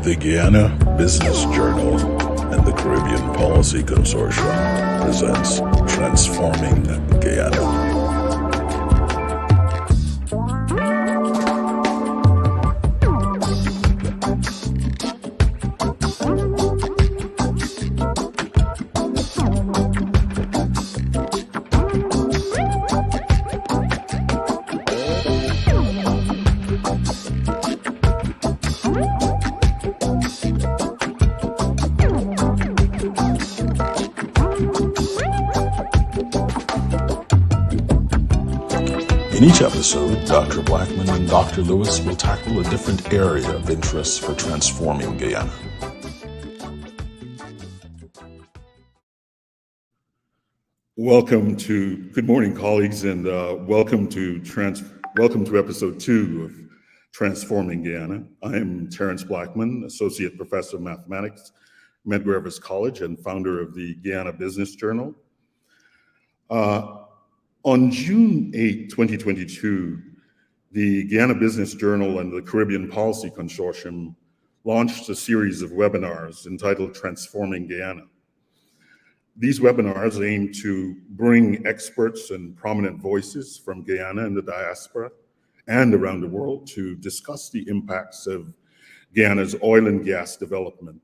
The Guyana Business Journal and the Caribbean Policy Consortium presents Transforming Guyana. In each episode, Dr. Blackman and Dr. Lewis will tackle a different area of interest for transforming Guyana. Good morning, colleagues, and welcome to episode 2 of Transforming Guyana. I am Terrence Blackman, Associate Professor of Mathematics, Medgar Evers College, and founder of the Guyana Business Journal. On June 8, 2022, the Guyana Business Journal and the Caribbean Policy Consortium launched a series of webinars entitled Transforming Guyana. These webinars aim to bring experts and prominent voices from Guyana and the diaspora and around the world to discuss the impacts of Guyana's oil and gas development,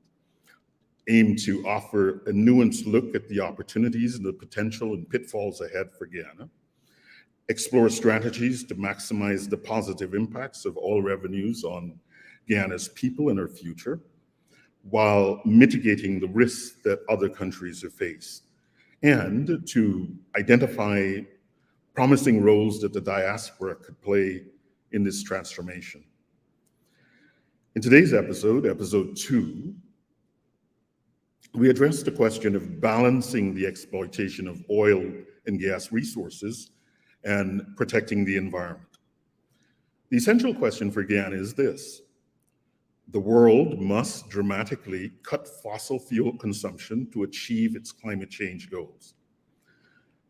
aim to offer a nuanced look at the opportunities and the potential and pitfalls ahead for Guyana, explore strategies to maximize the positive impacts of oil revenues on Guyana's people and her future, while mitigating the risks that other countries have faced, and to identify promising roles that the diaspora could play in this transformation. In today's episode 2, we address the question of balancing the exploitation of oil and gas resources and protecting the environment. The essential question for Guyana is this: the world must dramatically cut fossil fuel consumption to achieve its climate change goals.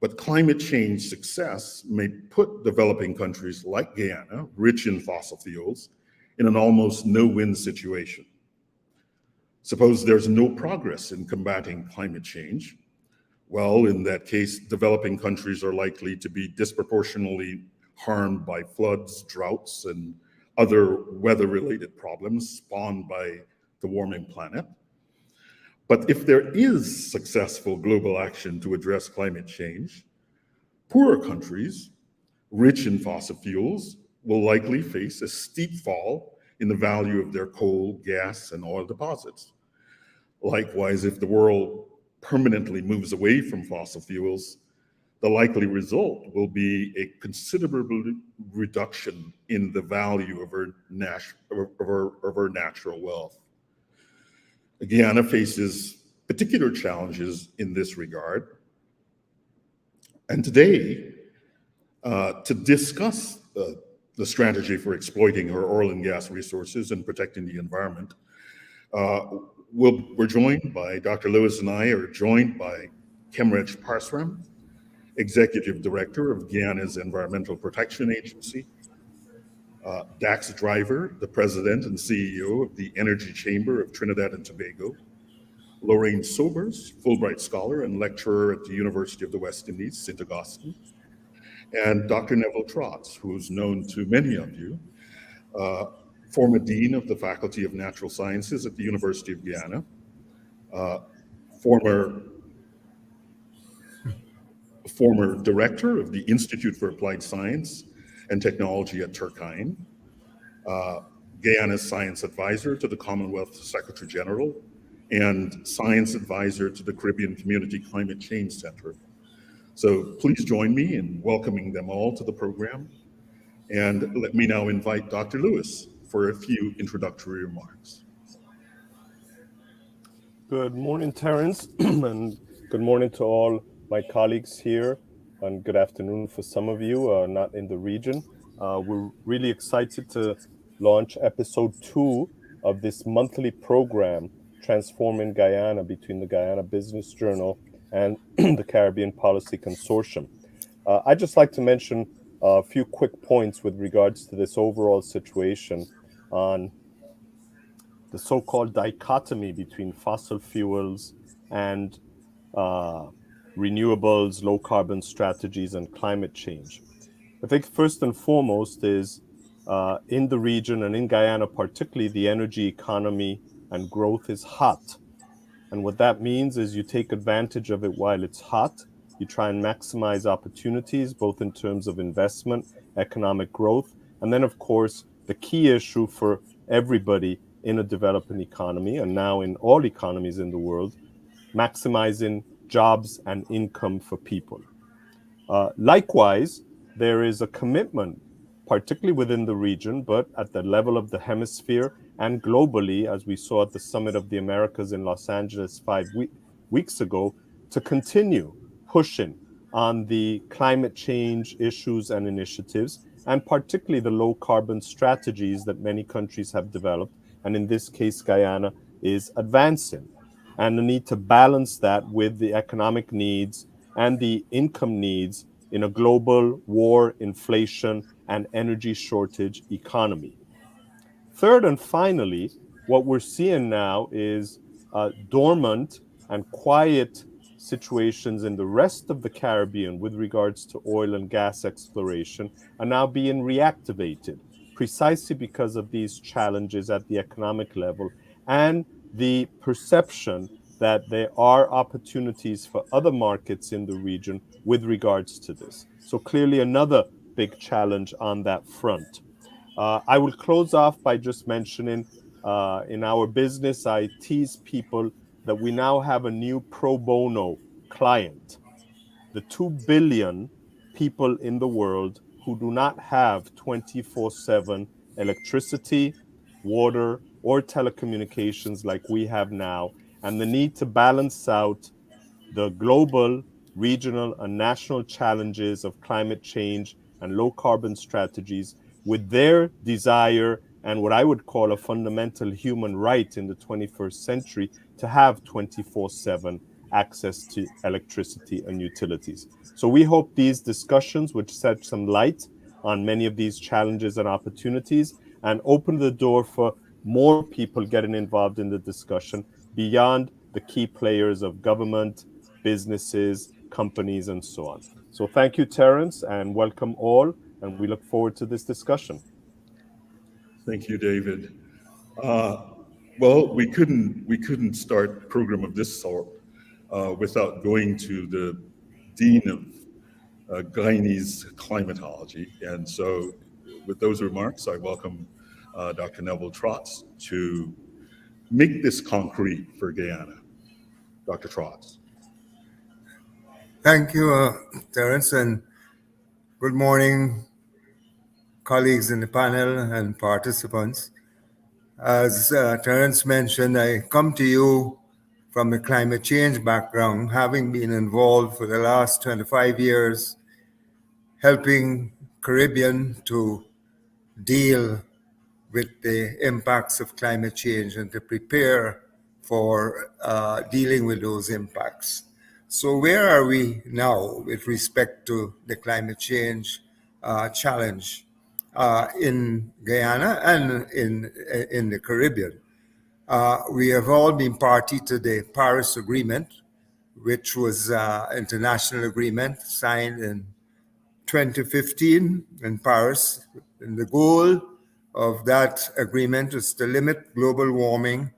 But climate change success may put developing countries like Guyana, rich in fossil fuels, in an almost no-win situation. Suppose there's no progress in combating climate change. Well, in that case, developing countries are likely to be disproportionately harmed by floods, droughts, and other weather-related problems spawned by the warming planet. But if there is successful global action to address climate change, poorer countries, rich in fossil fuels, will likely face a steep fall in the value of their coal, gas, and oil deposits. Likewise, if the world permanently moves away from fossil fuels, the likely result will be a considerable reduction in the value of our natural wealth. Guyana faces particular challenges in this regard. And today, to discuss the strategy for exploiting our oil and gas resources and protecting the environment, we're joined by Dr. Lewis, and I are joined by Kemraj Parsram, Executive Director of Guyana's Environmental Protection Agency, Dax Driver, the President and CEO of the Energy Chamber of Trinidad and Tobago, Lorraine Sobers, Fulbright Scholar and Lecturer at the University of the West Indies, St. Augustine, and Dr. Neville Trotz, who's known to many of you, former Dean of the Faculty of Natural Sciences at the University of Guyana, former Director of the Institute for Applied Science and Technology at Turkine, Guyana's Science Advisor to the Commonwealth Secretary General, and Science Advisor to the Caribbean Community Climate Change Center. So please join me in welcoming them all to the program. And let me now invite Dr. Lewis for a few introductory remarks. Good morning, Terrence, and good morning to all my colleagues here, and good afternoon for some of you not in the region. We're really excited to launch episode 2 of this monthly program, Transforming Guyana, between the Guyana Business Journal and the Caribbean Policy Consortium. I'd just like to mention a few quick points with regards to this overall situation on the so-called dichotomy between fossil fuels and renewables, low carbon strategies, and climate change. I think first and foremost is in the region and in Guyana particularly, the energy economy and growth is hot. And what that means is you take advantage of it while it's hot. You try and maximize opportunities, both in terms of investment, economic growth, and then, of course, the key issue for everybody in a developing economy, and now in all economies in the world, maximizing jobs and income for people. Likewise, there is a commitment, particularly within the region, but at the level of the hemisphere and globally, as we saw at the Summit of the Americas in Los Angeles 5 weeks ago, to continue pushing on the climate change issues and initiatives, and particularly the low carbon strategies that many countries have developed, and in this case, Guyana is advancing. And the need to balance that with the economic needs and the income needs in a global war, inflation, and energy shortage economy. Third and finally, what we're seeing now is dormant and quiet situations in the rest of the Caribbean with regards to oil and gas exploration are now being reactivated precisely because of these challenges at the economic level and the perception that there are opportunities for other markets in the region with regards to this. So clearly another big challenge on that front. I will close off by just mentioning in our business, I tease people that we now have a new pro bono client. The 2 billion people in the world who do not have 24/7 electricity, water, or telecommunications like we have now, and the need to balance out the global, regional, and national challenges of climate change and low carbon strategies with their desire and what I would call a fundamental human right in the 21st century to have 24/7 access to electricity and utilities. So we hope these discussions would shed some light on many of these challenges and opportunities and open the door for more people getting involved in the discussion beyond the key players of government, businesses, companies, and so on. So thank you, Terence, and welcome all, and we look forward to this discussion. Thank you, David. Well, we couldn't start a program of this sort without going to the Dean of Guyanese climatology. And so with those remarks, I welcome Dr. Neville Trotz to make this concrete for Guyana. Dr. Trotz. Thank you, Terence, and good morning, colleagues in the panel and participants. As Terence mentioned, I come to you from the climate change background, having been involved for the last 25 years, helping Caribbean to deal with the impacts of climate change and to prepare for dealing with those impacts. So where are we now with respect to the climate change challenge in Guyana and in the Caribbean? We have all been party to the Paris Agreement, which was an international agreement signed in 2015 in Paris. And the goal of that agreement is to limit global warming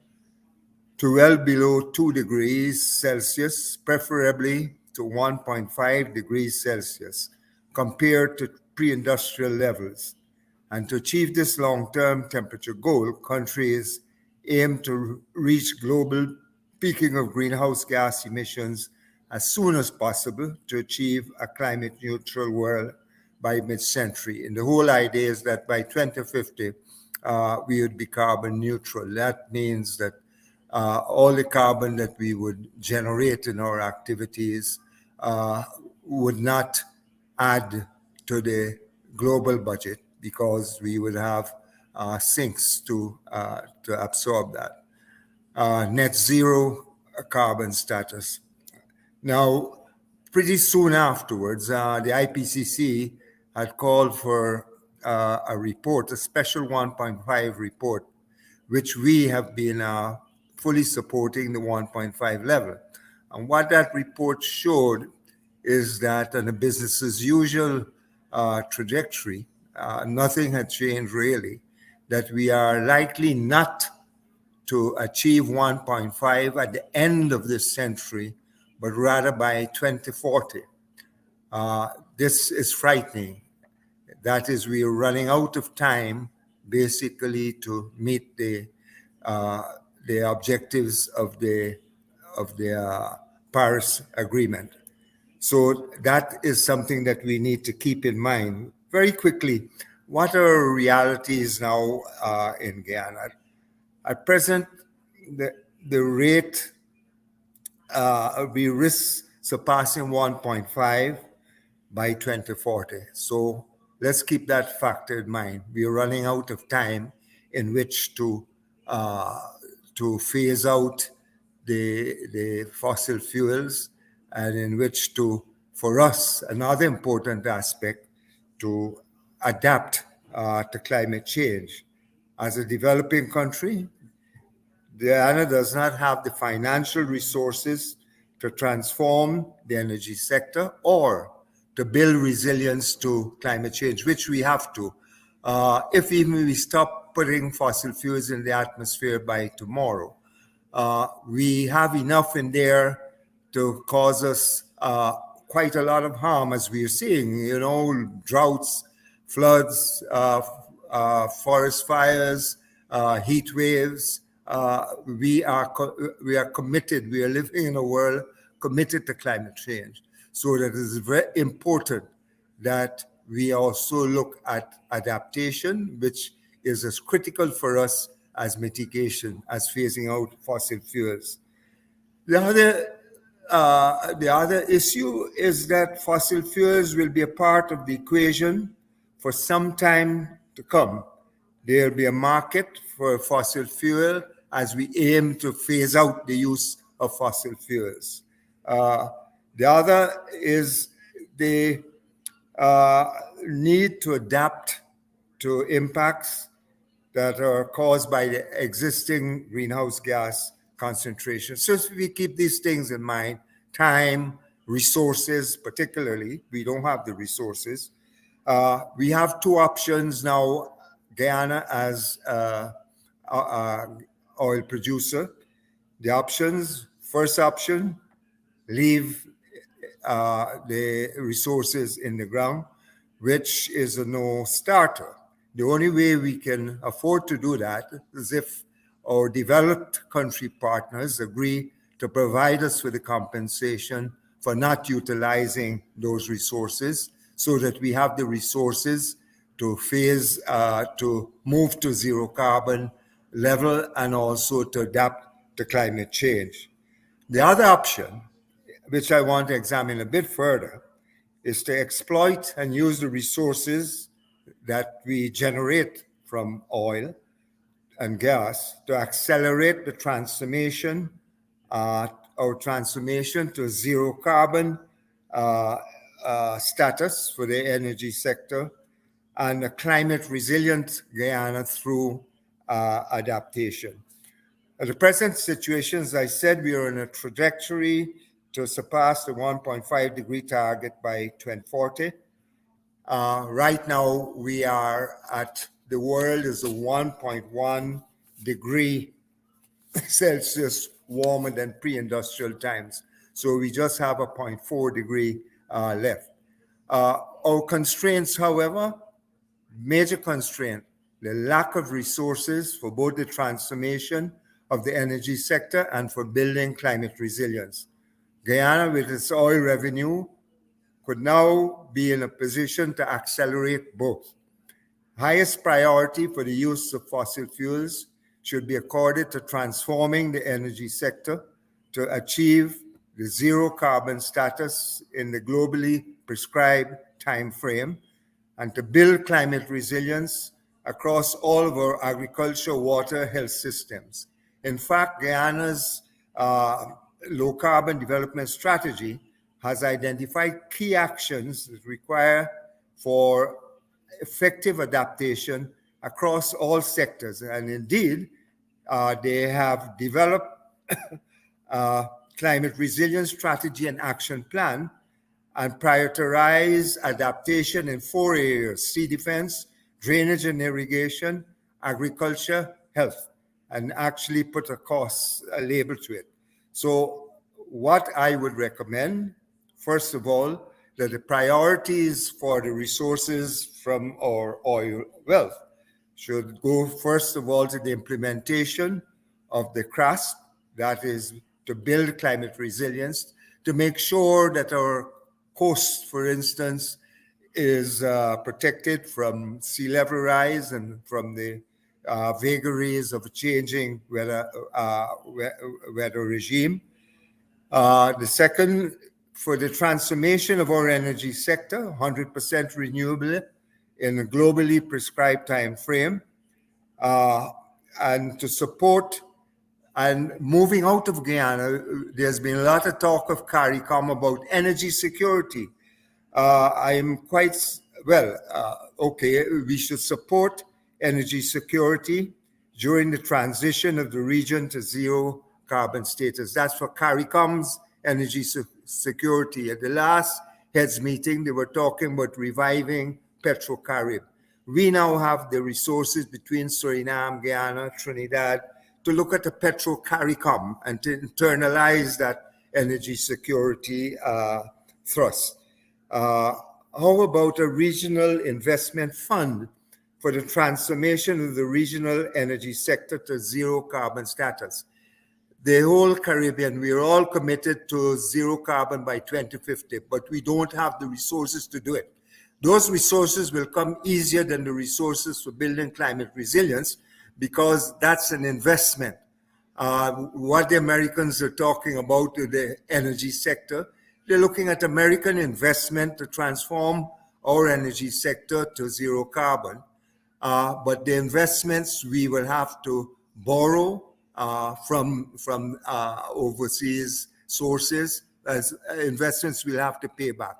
to well below 2 degrees Celsius, preferably to 1.5 degrees Celsius, compared to pre-industrial levels. And to achieve this long-term temperature goal, countries aim to reach global peaking of greenhouse gas emissions as soon as possible to achieve a climate neutral world by mid-century. And the whole idea is that by 2050, we would be carbon neutral. That means that all the carbon that we would generate in our activities would not add to the global budget because we would have sinks to absorb that. Net zero carbon status. Now, pretty soon afterwards, the IPCC had called for a report, a special 1.5 report, which we have been fully supporting the 1.5 level. And what that report showed is that on a business as usual trajectory, nothing had changed really, that we are likely not to achieve 1.5 at the end of this century, but rather by 2040. This is frightening. That is, we are running out of time basically to meet the objectives of the Paris Agreement. So that is something that we need to keep in mind. Very quickly, what are realities now in Guyana? At present, the rate we risk surpassing 1.5 by 2040. So let's keep that factor in mind. We are running out of time in which to phase out the fossil fuels, and in which to, for us, another important aspect, to adapt to climate change. As a developing country, Guyana does not have the financial resources to transform the energy sector or to build resilience to climate change, which we have to. If even we stop putting fossil fuels in the atmosphere by tomorrow, we have enough in there to cause us quite a lot of harm, as we are seeing, droughts, floods, forest fires, heat waves. We are committed. We are living in a world committed to climate change. So that it is very important that we also look at adaptation, which is as critical for us as mitigation, as phasing out fossil fuels. The other issue is that fossil fuels will be a part of the equation for some time to come. There will be a market for fossil fuel as we aim to phase out the use of fossil fuels. The other is the need to adapt to impacts that are caused by the existing greenhouse gas concentration. So if we keep these things in mind, time, resources, particularly, we don't have the resources. We have two options now, Guyana as oil producer. The options, first option, leave the resources in the ground, which is a no-starter. The only way we can afford to do that is if our developed country partners agree to provide us with a compensation for not utilizing those resources, so that we have the resources to phase, to move to zero carbon level, and also to adapt to climate change. The other option, which I want to examine a bit further, is to exploit and use the resources that we generate from oil and gas to accelerate the transformation, our transformation to zero carbon status for the energy sector, and a climate resilient Guyana through adaptation. At the present situation, as I said, we are on a trajectory to surpass the 1.5 degree target by 2040. Right now, we are at, the world is a 1.1 degree Celsius warmer than pre-industrial times. So we just have a 0.4 degree left. Our constraints, however, major constraint, the lack of resources for both the transformation of the energy sector and for building climate resilience. Guyana, with its oil revenue, could now be in a position to accelerate both. Highest priority for the use of fossil fuels should be accorded to transforming the energy sector to achieve the zero carbon status in the globally prescribed time frame, and to build climate resilience across all of our agriculture, water, health systems. In fact, Guyana's low carbon development strategy has identified key actions that require for effective adaptation across all sectors. And indeed, They have developed a climate resilience strategy and action plan and prioritize adaptation in 4 areas: sea defense, drainage and irrigation, agriculture, health, and actually put a label to it. So what I would recommend, first of all, that the priorities for the resources from our oil wealth should go, first of all, to the implementation of the CRASP, that is to build climate resilience, to make sure that our coast, for instance, is protected from sea level rise and from the vagaries of a changing weather regime. The second, for the transformation of our energy sector, 100% renewable in a globally prescribed time frame, and to support and moving out of Guyana. There's been a lot of talk of CARICOM about energy security. I'm quite, okay, we should support energy security during the transition of the region to zero carbon status. That's for CARICOM's energy security. At the last heads meeting, they were talking about reviving PetroCarib. We now have the resources between Suriname, Guyana, Trinidad to look at the PetroCaricom and to internalize that energy security thrust. How about a regional investment fund for the transformation of the regional energy sector to zero carbon status? The whole Caribbean, we are all committed to zero carbon by 2050, but we don't have the resources to do it. Those resources will come easier than the resources for building climate resilience because that's an investment. What the Americans are talking about to the energy sector, they're looking at American investment to transform our energy sector to zero carbon. But the investments we will have to borrow from overseas sources as investments we'll have to pay back.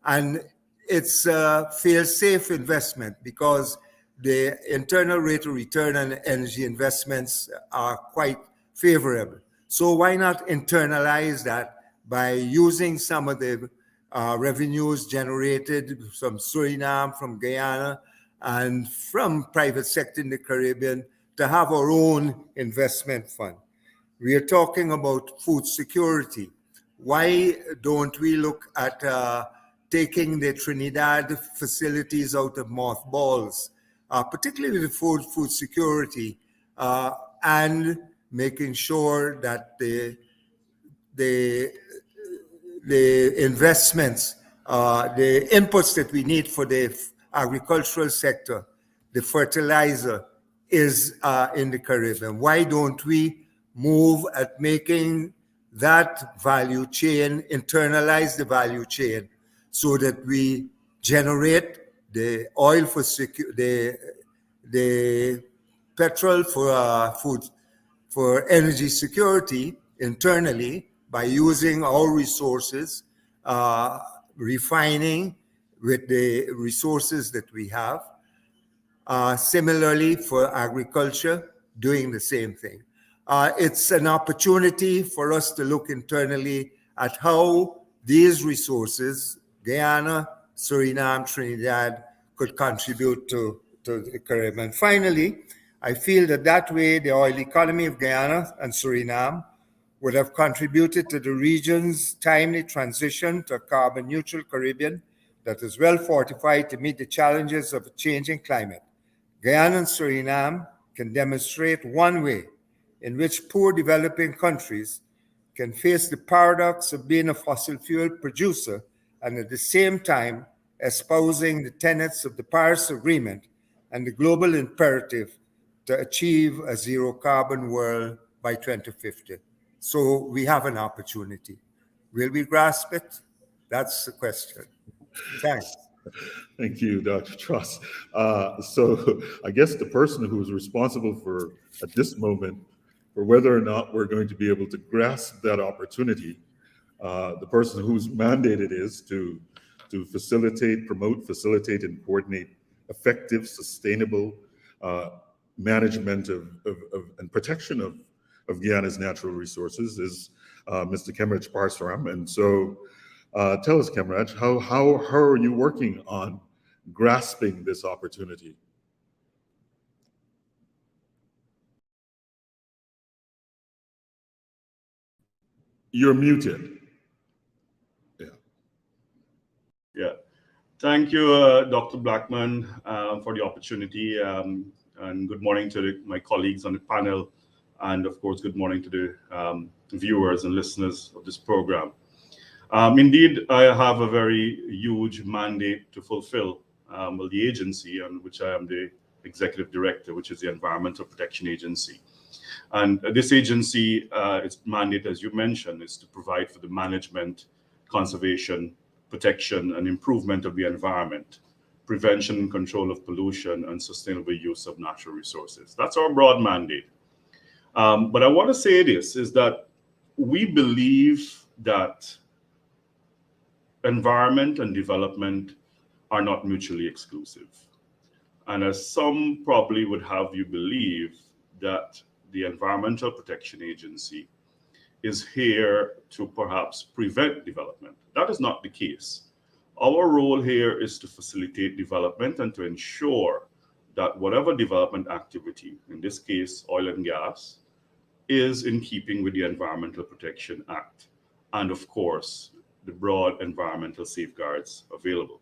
And it's a fail-safe investment because the internal rate of return on energy investments are quite favorable. So why not internalize that by using some of the revenues generated from Suriname, from Guyana, and from private sector in the Caribbean to have our own investment fund? We are talking about food security. Why don't we look at taking the Trinidad facilities out of mothballs, particularly with food security, and making sure that the investments, the inputs that we need for the agricultural sector, the fertilizer, is in the Caribbean? Why don't we move at making that value chain, internalize the value chain, so that we generate the oil for the petrol for food, for energy security internally by using our resources, refining with the resources that we have. Similarly, for agriculture, doing the same thing. It's an opportunity for us to look internally at how these resources, Guyana, Suriname, Trinidad, could contribute to the Caribbean. Finally, I feel that way the oil economy of Guyana and Suriname would have contributed to the region's timely transition to a carbon neutral Caribbean that is well fortified to meet the challenges of a changing climate. Guyana and Suriname can demonstrate one way in which poor developing countries can face the paradox of being a fossil fuel producer and at the same time espousing the tenets of the Paris Agreement and the global imperative to achieve a zero carbon world by 2050. So we have an opportunity. Will we grasp it? That's the question. Thanks. Thank you, Dr. Truss. So I guess the person who is responsible for, at this moment, for whether or not we're going to be able to grasp that opportunity, the person whose mandate it is to facilitate, promote, facilitate, and coordinate effective, sustainable management of and protection of Guyana's natural resources is Mr. Kemraj Parsaram. And so tell us, Kemraj, how are you working on grasping this opportunity? You're muted. Yeah. Thank you, Dr. Blackman, for the opportunity. And good morning to my colleagues on the panel. And of course, good morning to the viewers and listeners of this program. Indeed, I have a very huge mandate to fulfill with the agency on which I am the executive director, which is the Environmental Protection Agency. And this agency, its mandate, as you mentioned, is to provide for the management, conservation, protection, and improvement of the environment, prevention and control of pollution, and sustainable use of natural resources. That's our broad mandate. But I want to say this, is that we believe that environment and development are not mutually exclusive. And as some probably would have you believe, that the Environmental Protection Agency is here to perhaps prevent development. That is not the case. Our role here is to facilitate development and to ensure that whatever development activity, in this case, oil and gas, is in keeping with the Environmental Protection Act and, of course, the broad environmental safeguards available.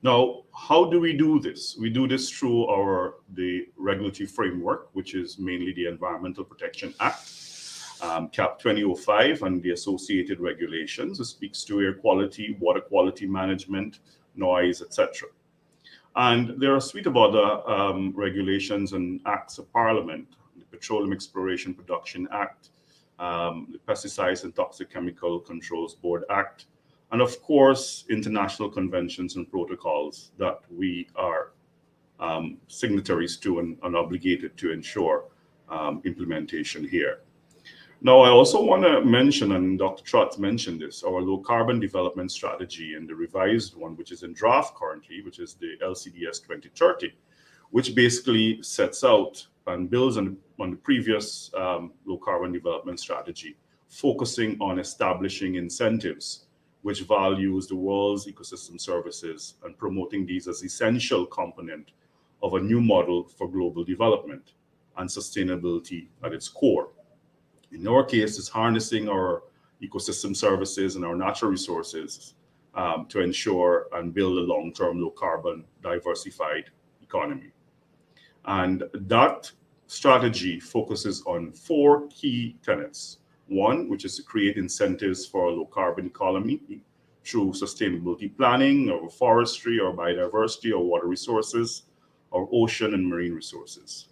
Now, how do we do this? We do this through the regulatory framework, which is mainly the Environmental Protection Act, CAP 2005, and the associated regulations. It speaks to air quality, water quality management, noise, etc. And there are a suite of other regulations and acts of Parliament: the Petroleum Exploration Production Act, the Pesticides and Toxic Chemical Controls Board Act, and of course, international conventions and protocols that we are signatories to and obligated to ensure implementation here. Now, I also want to mention, and Dr. Trotz mentioned this, our low carbon development strategy and the revised one, which is in draft currently, which is the LCDS 2030, which basically sets out and builds on the previous low carbon development strategy, focusing on establishing incentives which values the world's ecosystem services and promoting these as essential component of a new model for global development and sustainability at its core. In our case, it's harnessing our ecosystem services and our natural resources to ensure and build a long-term low-carbon diversified economy. And that strategy focuses on 4 key tenets. One, which is to create incentives for a low-carbon economy through sustainability planning, or forestry, or biodiversity, or water resources, or ocean and marine resources.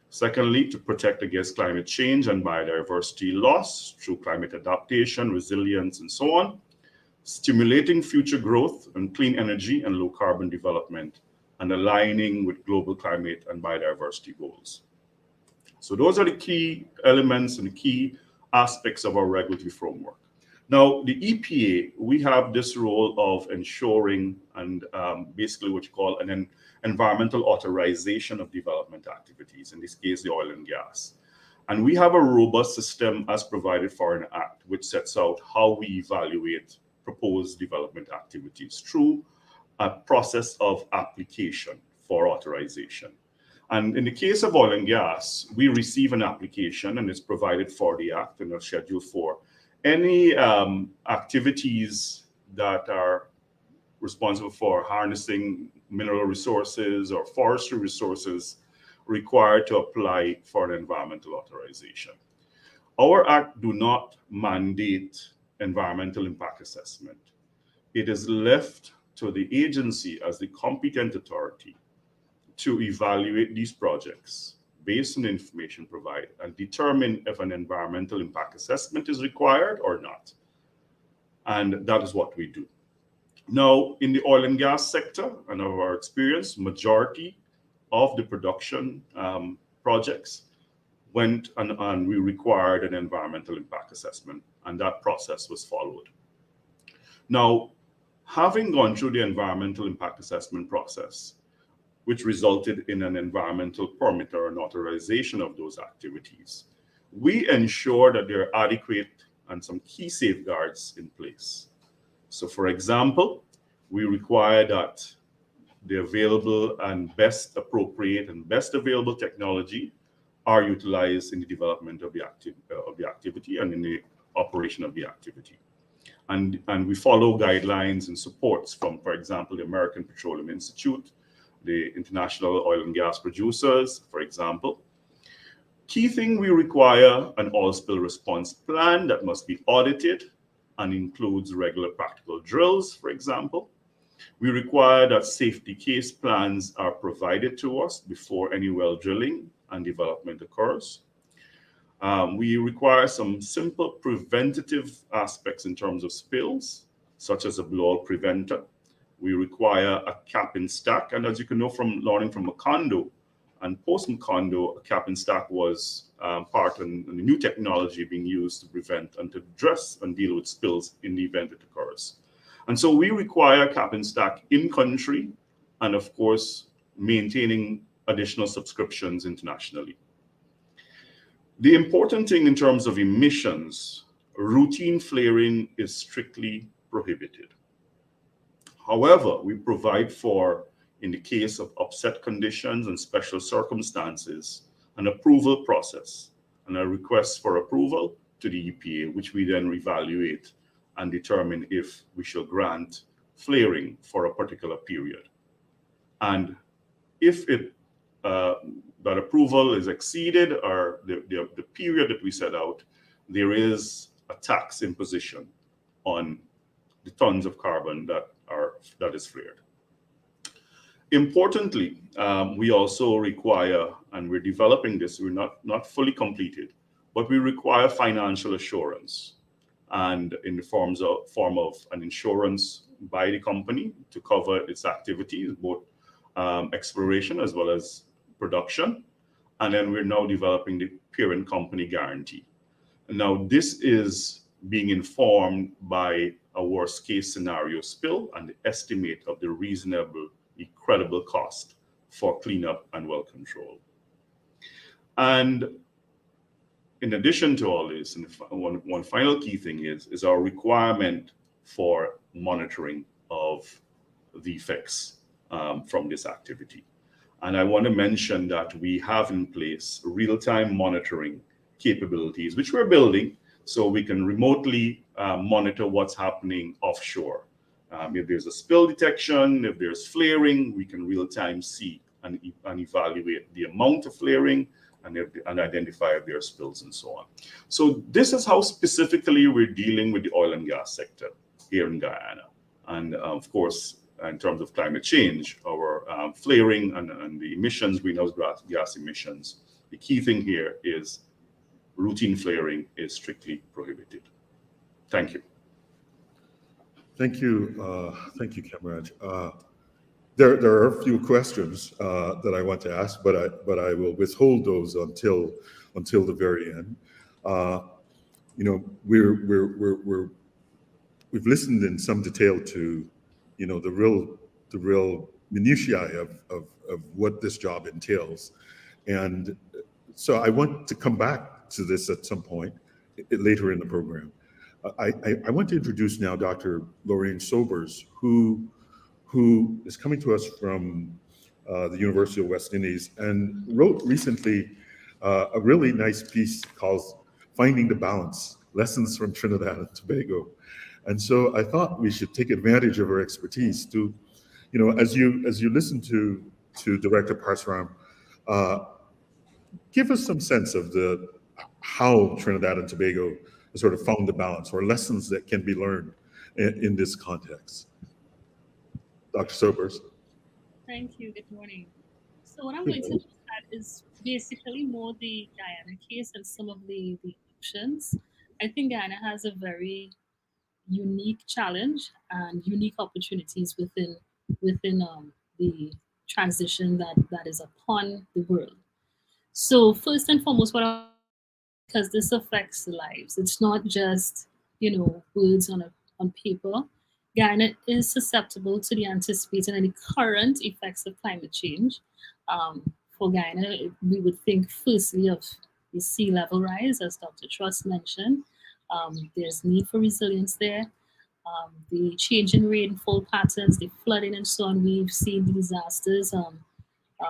Secondly, to protect against climate change and biodiversity loss through climate adaptation, resilience, and so on. Stimulating future growth and clean energy and low-carbon development, and aligning with global climate and biodiversity goals. So those are the key elements and the key aspects of our regulatory framework. Now, the EPA, we have this role of ensuring and basically what you call an environmental authorization of development activities, in this case, the oil and gas. And we have a robust system as provided for an act, which sets out how we evaluate proposed development activities through a process of application for authorization. And in the case of oil and gas, we receive an application and it's provided for the act and a schedule for any activities that are responsible for harnessing mineral resources or forestry resources required to apply for an environmental authorization. Our act do not mandate environmental impact assessment. It is left to the agency as the competent authority to evaluate these projects based on the information provided and determine if an environmental impact assessment is required or not. And that is what we do. Now, in the oil and gas sector, and of our experience, majority of the production projects went and we required an environmental impact assessment, and that process was followed. Now, having gone through the environmental impact assessment process, which resulted in an environmental permit or an authorization of those activities, we ensure that there are adequate and some key safeguards in place. So, for example, we require that the available and best appropriate and best available technology are utilized in the development of the activity and in the operation of the activity. And we follow guidelines and supports from, for example, the American Petroleum Institute, the International Oil and Gas Producers, for example. Key thing, we require an oil spill response plan that must be audited and includes regular practical drills, for example. We require that safety case plans are provided to us before any well drilling and development occurs. We require some simple preventative aspects in terms of spills, such as a blowout preventer. We require a cap and stack. And as you can know from learning from Macondo and post-Macondo, a cap and stack was part of the new technology being used to prevent and to address and deal with spills in the event it occurs. And so we require cap and stack in country and, of course, maintaining additional subscriptions internationally. The important thing in terms of emissions, routine flaring is strictly prohibited. However, we provide for, in the case of upset conditions and special circumstances, an approval process and a request for approval to the EPA, which we then evaluate and determine if we shall grant flaring for a particular period. And if that approval is exceeded or the period that we set out, there is a tax imposition on the tons of carbon that is flared. Importantly, we also require, and we're developing this, we're not fully completed, but we require financial assurance, and in the form of an insurance by the company to cover its activities, both exploration as well as production. And then we're now developing the parent company guarantee. And now this is being informed by a worst case scenario spill and the estimate of the reasonable, credible cost for cleanup and well control. And in addition to all this, and one final key thing is our requirement for monitoring of the effects from this activity. And I want to mention that we have in place real-time monitoring capabilities, which we're building, so we can remotely monitor what's happening offshore. If there's a spill detection, if there's flaring, we can real-time see and evaluate the amount of flaring and identify if there are spills and so on. So this is how specifically we're dealing with the oil and gas sector here in Guyana. And of course, in terms of climate change, our flaring and the emissions, greenhouse gas emissions, the key thing here is routine flaring is strictly prohibited. Thank you. Thank you, Kamraj. There are a few questions that I want to ask, but I will withhold those until the very end. We've listened in some detail to, the real minutiae of what this job entails, and so I want to come back to this at some point later in the program. I want to introduce now Dr. Lorraine Sobers, who is coming to us from the University of West Indies and wrote recently a really nice piece called Finding the Balance, Lessons from Trinidad and Tobago. And so I thought we should take advantage of her expertise to, as you listen to Director Parsaram, give us some sense of how Trinidad and Tobago has sort of found the balance or lessons that can be learned in this context. Dr. Sobers. Thank you. Good morning. So what I'm going to look at is basically more the Guyana case and some of the options. I think Guyana has a very unique challenge and unique opportunities within the transition that is upon the world. So first and foremost, because this affects lives. It's not just words on paper. Guyana is susceptible to the anticipated and the current effects of climate change. For Guyana, we would think firstly of the sea level rise, as Dr. Truss mentioned. There's need for resilience there. The change in rainfall patterns, the flooding, and so on. We've seen the disasters.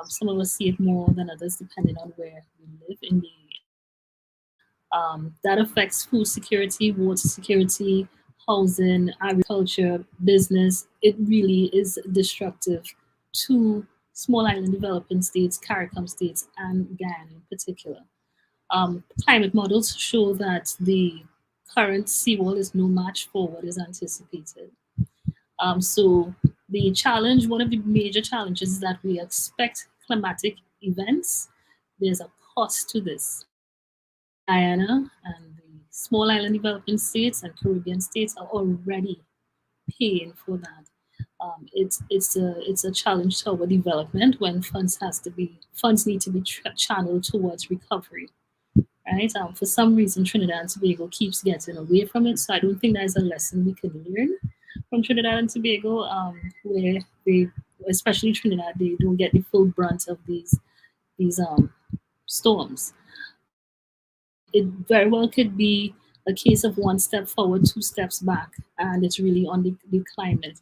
Some of us see it more than others, depending on where we live in the that affects food security, water security, housing, agriculture, business. It really is destructive to small island developing states, CARICOM states, and Guyana in particular. Climate models show that the current seawall is no match for what is anticipated. So the challenge, one of the major challenges is that we expect climatic events. There's a cost to this. Guyana and the small island developing states and Caribbean states are already paying for that. It's a challenge to our development when funds need to be channeled towards recovery, right? For some reason, Trinidad and Tobago keeps getting away from it, so I don't think there's a lesson we can learn from Trinidad and Tobago, where they, especially Trinidad, they don't get the full brunt of these storms. It very well could be a case of one step forward, two steps back, and it's really on the climate.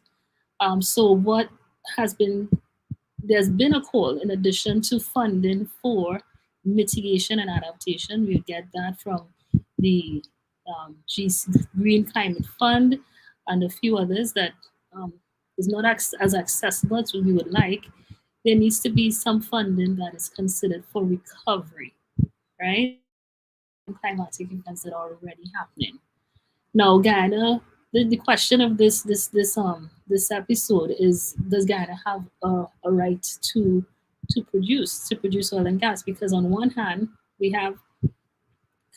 So what has been there's been a call in addition to funding for mitigation and adaptation. We get that from the Green Climate Fund and a few others that is not as accessible as we would like. There needs to be some funding that is considered for recovery, right? Climatic events that are already happening. Now, Guyana, the question of this episode is: does Guyana have a right to produce oil and gas? Because on one hand, we have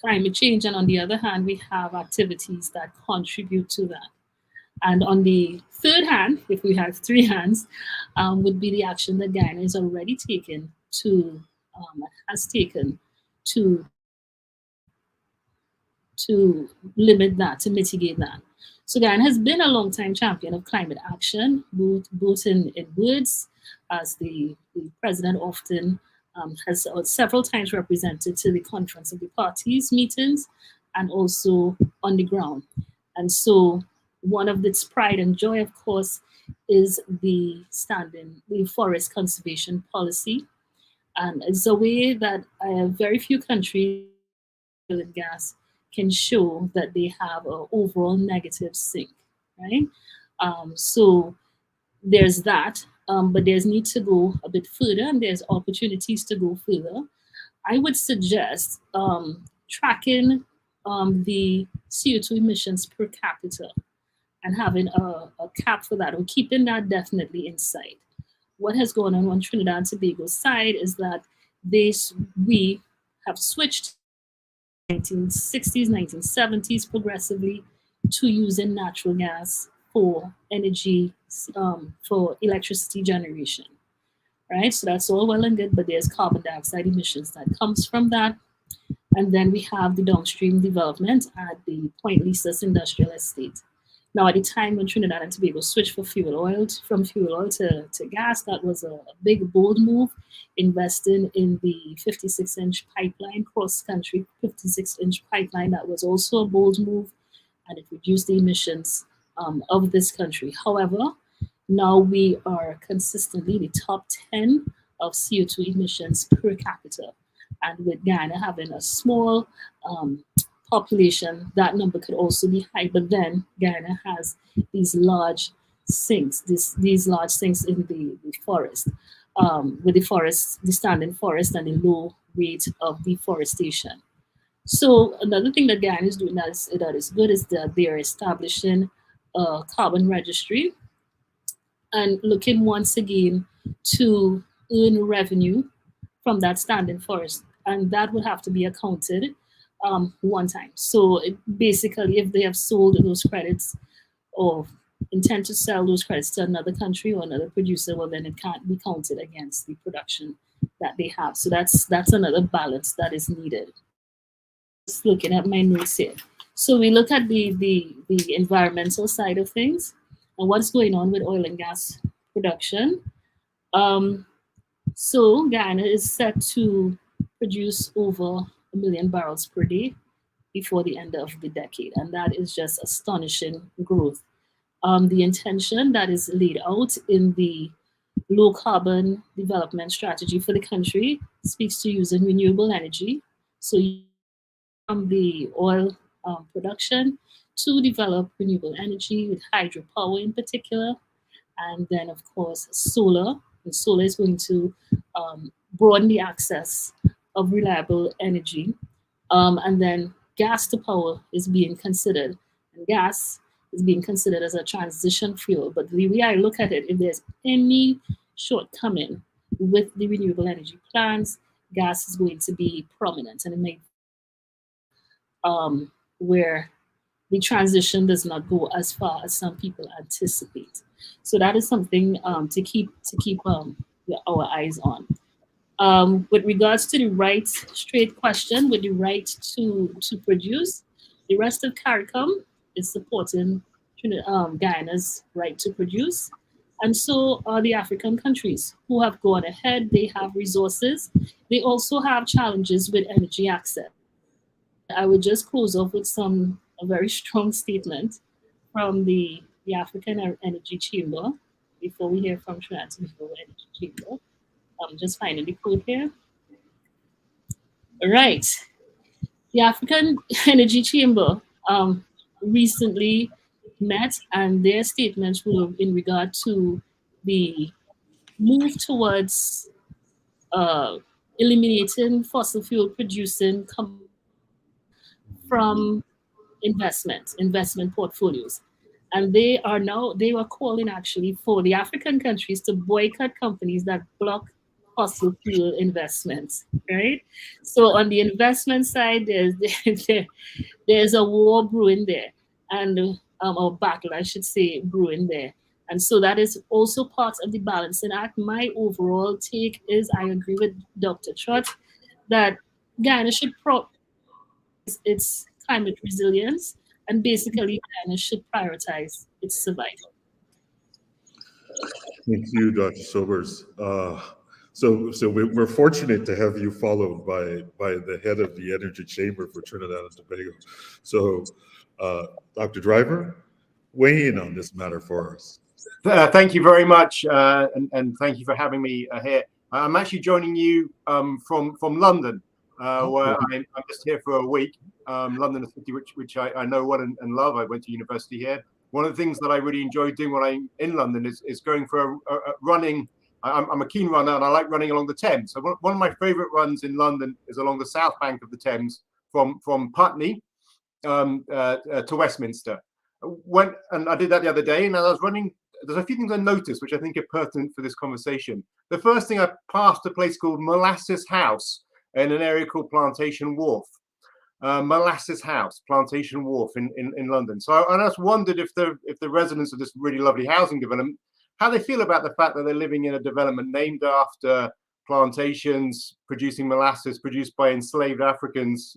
climate change, and on the other hand, we have activities that contribute to that. And on the third hand, if we have three hands, would be the action that Guyana is already taken to has taken to to limit that, to mitigate that. So Guyana has been a long time champion of climate action, both in words, as the president often has several times represented to the Conference of the Parties meetings, and also on the ground. And so one of its pride and joy, of course, is the forest conservation policy. And it's a way that very few countries and gas can show that they have an overall negative sink, right? So there's that, but there's need to go a bit further, and there's opportunities to go further. I would suggest tracking the CO2 emissions per capita and having a cap for that, or keeping that definitely in sight. What has gone on Trinidad and Tobago's side is that we have switched 1960s, 1970s progressively to using natural gas for energy, for electricity generation, right? So that's all well and good, but there's carbon dioxide emissions that comes from that. And then we have the downstream development at the Point Lisas industrial estate. Now, at the time when Trinidad and Tobago switched from fuel oil to gas, that was a big, bold move, investing in the 56-inch pipeline, cross-country 56-inch pipeline. That was also a bold move, and it reduced the emissions of this country. However, now we are consistently the top 10 of CO2 emissions per capita. And with Guyana having a small population, that number could also be high. But then Guyana has these large sinks, these large sinks in the forest, with the standing forest and the low rate of deforestation. So another thing that Guyana is doing that is good is that they are establishing a carbon registry and looking once again to earn revenue from that standing forest, and that would have to be accounted one time. So basically, if they have sold those credits or intend to sell those credits to another country or another producer, well, then it can't be counted against the production that they have. So that's another balance that is needed. Just looking at my notes here. So we look at the environmental side of things. and what's going on with oil and gas production. Um, so Guyana is set to produce over 1 million barrels per day before the end of the decade, and that is just astonishing growth. The intention that is laid out in the low carbon development strategy for the country speaks to using renewable energy. So, from the oil production to develop renewable energy with hydropower in particular, and then of course solar. And solar is going to broaden the access of reliable energy, and then gas to power is being considered, and gas is being considered as a transition fuel. But the way I look at it, if there's any shortcoming with the renewable energy plans, gas is going to be prominent, and it may where the transition does not go as far as some people anticipate. So that is something to keep our eyes on. With regards to the right straight question, with the right to produce, the rest of CARICOM is supporting Guyana's right to produce, and so are the African countries who have gone ahead. They have resources. They also have challenges with energy access. I would just close off with a very strong statement from the African Energy Chamber before we hear from Trinidad and Tobago Energy Chamber. Just finding the quote here. All right. The African Energy Chamber recently met, and their statements were in regard to the move towards eliminating fossil fuel producing from investment portfolios. And they were calling actually for the African countries to boycott companies that block fossil fuel investments, right? So on the investment side, there's a war brewing there, and or battle, I should say, brewing there. And so that is also part of the balancing act. My overall take is I agree with Dr. Trott that Guyana should its climate resilience, and basically Guyana should prioritize its survival. Thank you, Dr. Sobers. So we're fortunate to have you followed by the head of the Energy Chamber for Trinidad and Tobago. So, Dr. Driver, weigh in on this matter for us. Thank you very much, and thank you for having me here. I'm actually joining you from London, where I'm just here for a week. London, a city which I know well and love. I went to university here. One of the things that I really enjoy doing when I'm in London is going for a running. I'm a keen runner, and I like running along the Thames. So one of my favourite runs in London is along the south bank of the Thames, from Putney to Westminster. And I did that the other day, and as I was running, there's a few things I noticed which I think are pertinent for this conversation. The first thing, I passed a place called Molasses House in an area called Plantation Wharf. Molasses House, Plantation Wharf in London. So I just wondered if the residents of this really lovely housing development, how they feel about the fact that they're living in a development named after plantations producing molasses produced by enslaved Africans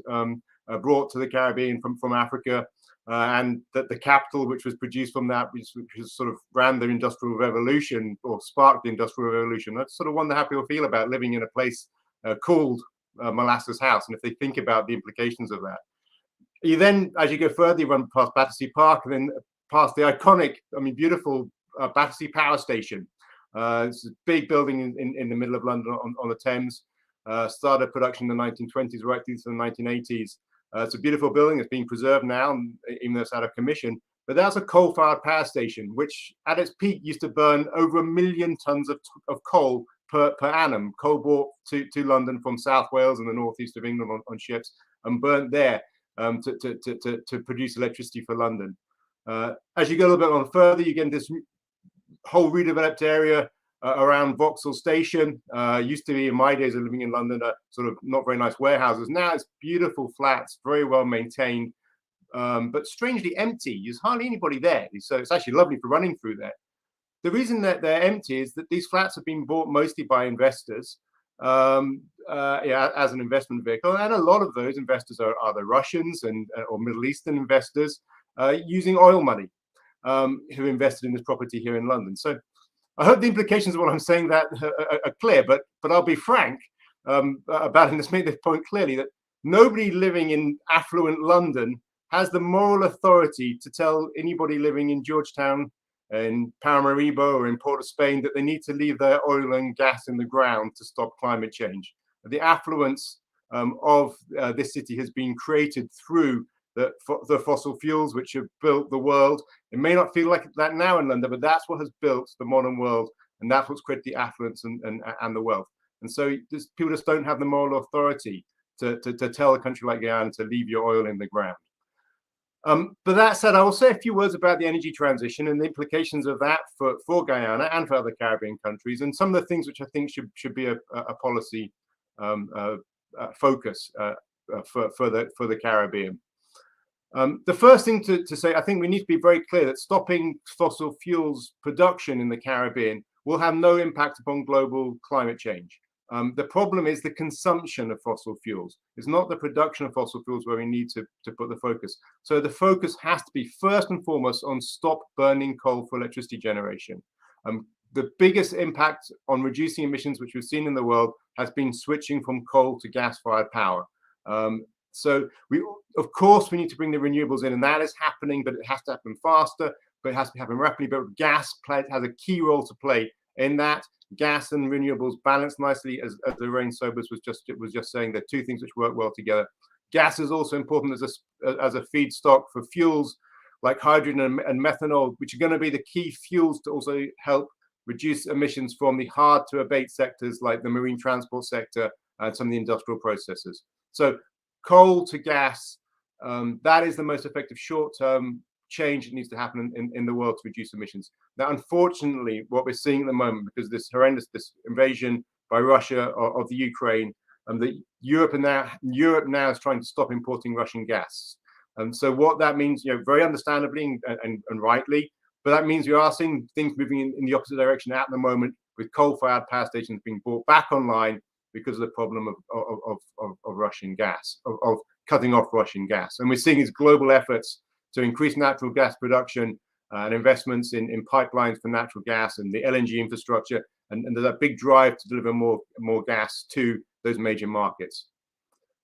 brought to the Caribbean from Africa, and that the capital which was produced from that, which sort of ran the Industrial Revolution or sparked the Industrial Revolution. I sort of wonder how people feel about living in a place called Molasses House, and if they think about the implications of that. You then, as you go further, you run past Battersea Park, and then past the iconic, beautiful Battersea Power Station. It's a big building in the middle of London on the Thames. Started production in the 1920s right through to the 1980s. It's a beautiful building. It's being preserved now, even though it's out of commission. But that's a coal-fired power station, which at its peak used to burn over 1 million tons of coal per annum. Coal brought to London from South Wales and the northeast of England on ships, and burnt there to produce electricity for London. As you go a little bit on further, you get this whole redeveloped area around Vauxhall Station. Used to be, in my days of living in London, sort of not very nice warehouses. Now it's beautiful flats, very well maintained, but strangely empty. There's hardly anybody there. So it's actually lovely for running through there. The reason that they're empty is that these flats have been bought mostly by investors as an investment vehicle. And a lot of those investors are either Russians or Middle Eastern investors using oil money. who invested in this property here in London. So I hope the implications of what I'm saying that are clear, but I'll be frank about it, and let's make this point clearly, that nobody living in affluent London has the moral authority to tell anybody living in Georgetown, in Paramaribo, or in Port of Spain that they need to leave their oil and gas in the ground to stop climate change. The affluence of this city has been created through the fossil fuels which have built the world. It may not feel like that now in London, but that's what has built the modern world, and that's what's created the affluence and the wealth. And so people just don't have the moral authority to tell a country like Guyana to leave your oil in the ground. But that said, I will say a few words about the energy transition and the implications of that for Guyana and for other Caribbean countries, and some of the things which I think should be a policy focus for the Caribbean. The first thing to say, I think we need to be very clear that stopping fossil fuels production in the Caribbean will have no impact upon global climate change. The problem is the consumption of fossil fuels. It's not the production of fossil fuels where we need to put the focus. So the focus has to be first and foremost on stop burning coal for electricity generation. The biggest impact on reducing emissions which we've seen in the world has been switching from coal to gas-fired power. So of course, we need to bring the renewables in, and that is happening, but it has to happen faster, but it has to happen rapidly. But gas has a key role to play in that. Gas and renewables balance nicely, as Lorraine Sobers was just saying. They're two things which work well together. Gas is also important as a feedstock for fuels like hydrogen and methanol, which are going to be the key fuels to also help reduce emissions from the hard to abate sectors like the marine transport sector and some of the industrial processes. So coal to gas, that is the most effective short-term change that needs to happen in the world to reduce emissions. Now, unfortunately, what we're seeing at the moment, because this invasion by Russia of the Ukraine, that Europe now is trying to stop importing Russian gas. And so what that means, very understandably and rightly, but that means we are seeing things moving in the opposite direction at the moment, with coal-fired power stations being brought back online because of the problem of Russian gas, of cutting off Russian gas. And we're seeing these global efforts to increase natural gas production and investments in pipelines for natural gas and the LNG infrastructure. And there's a big drive to deliver more gas to those major markets.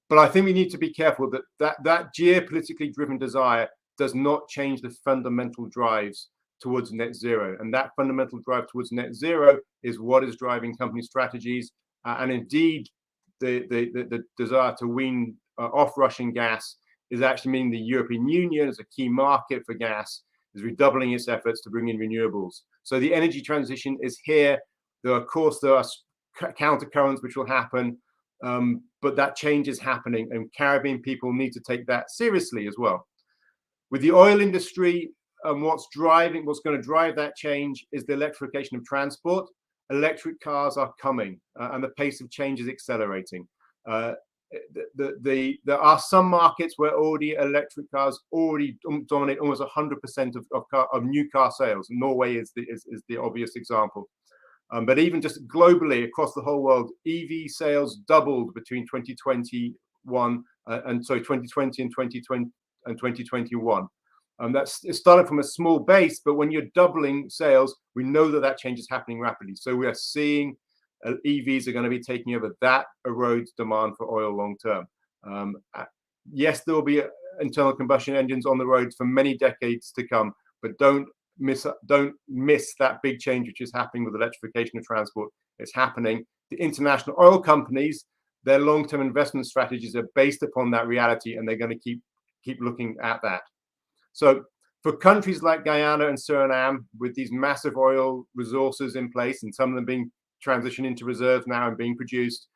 But I think we need to be careful that geopolitically driven desire does not change the fundamental drives towards net zero. And that fundamental drive towards net zero is what is driving company strategies. And indeed, the desire to wean off Russian gas is actually meaning the European Union as a key market for gas is redoubling its efforts to bring in renewables. So the energy transition is here. Of course, there are countercurrents which will happen, but that change is happening, and Caribbean people need to take that seriously as well. With the oil industry, what's going to drive that change is the electrification of transport. Electric cars are coming, and the pace of change is accelerating. There are some markets where electric cars already dominate almost 100% of new car sales. Norway is the obvious example. But even just globally across the whole world, EV sales doubled between 2020 and 2021. It started from a small base, but when you're doubling sales, we know that change is happening rapidly. So we are seeing EVs are going to be taking over. That erodes demand for oil long term. Yes, there will be internal combustion engines on the road for many decades to come, but don't miss that big change which is happening with electrification of transport. It's happening. The international oil companies, their long-term investment strategies are based upon that reality, and they're going to keep looking at that. So for countries like Guyana and Suriname, with these massive oil resources in place, and some of them being transitioned into reserves now and being produced,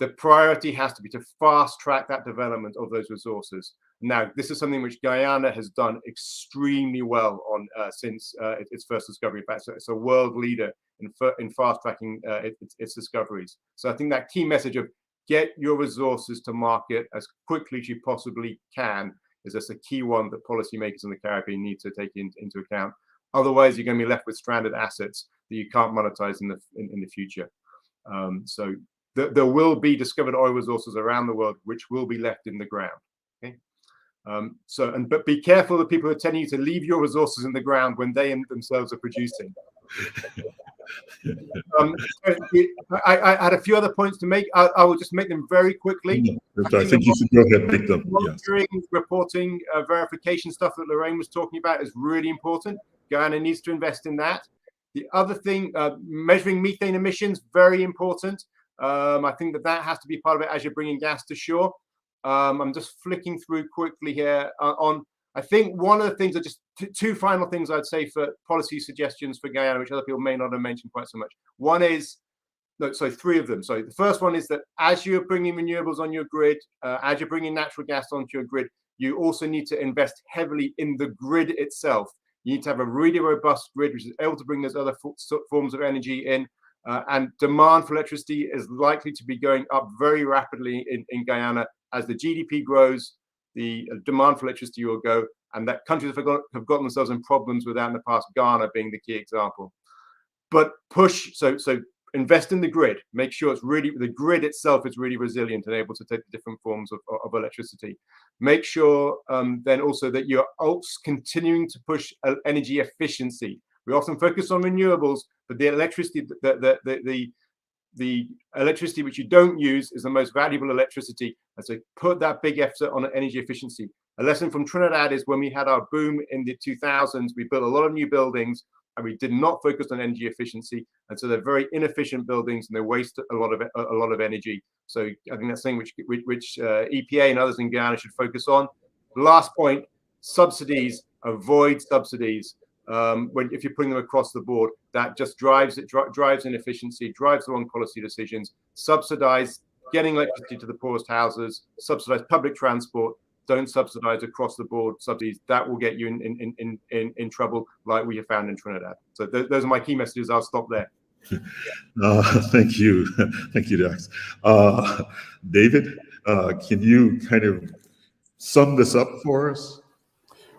the priority has to be to fast track that development of those resources. Now, this is something which Guyana has done extremely well on since its first discovery. In fact, so it's a world leader in fast tracking its discoveries. So I think that key message of get your resources to market as quickly as you possibly can is just a key one that policymakers in the Caribbean need to take into account. Otherwise, you're going to be left with stranded assets that you can't monetize in the future. So there will be discovered oil resources around the world which will be left in the ground. Okay? But be careful of the people who are telling you to leave your resources in the ground when they themselves are producing. I had a few other points to make. I will just make them very quickly. I think you should go ahead and make them. Monitoring, reporting, verification stuff that Lorraine was talking about is really important. Guyana needs to invest in that. The other thing, measuring methane emissions, very important. I think that has to be part of it as you're bringing gas to shore. I'm just flicking through quickly here I think one of the things are just two final things I'd say for policy suggestions for Guyana, which other people may not have mentioned quite so much. One is, three of them. So the first one is that as you're bringing renewables on your grid, as you're bringing natural gas onto your grid, you also need to invest heavily in the grid itself. You need to have a really robust grid, which is able to bring those other forms of energy in. And demand for electricity is likely to be going up very rapidly in Guyana. As the GDP grows, the demand for electricity will go, and that countries have gotten themselves in problems with that in the past, Ghana being the key example. But so invest in the grid, make sure the grid itself is really resilient and able to take different forms of electricity. Make sure then also that you're continuing to push energy efficiency. We often focus on renewables, but the electricity, the electricity which you don't use is the most valuable electricity. And so put that big effort on energy efficiency. A lesson from Trinidad is when we had our boom in the 2000s, we built a lot of new buildings and we did not focus on energy efficiency. And so they're very inefficient buildings and they waste a lot of energy. So I think that's something which EPA and others in Guyana should focus on. Last point, subsidies, avoid subsidies. If you're putting them across the board, that just drives inefficiency, drives the wrong policy decisions. Subsidize getting electricity to the poorest houses, subsidize public transport. Don't subsidize across the board subsidies. That will get you in trouble, like we have found in Trinidad. So those are my key messages. I'll stop there. Thank you, Dax. David, can you kind of sum this up for us?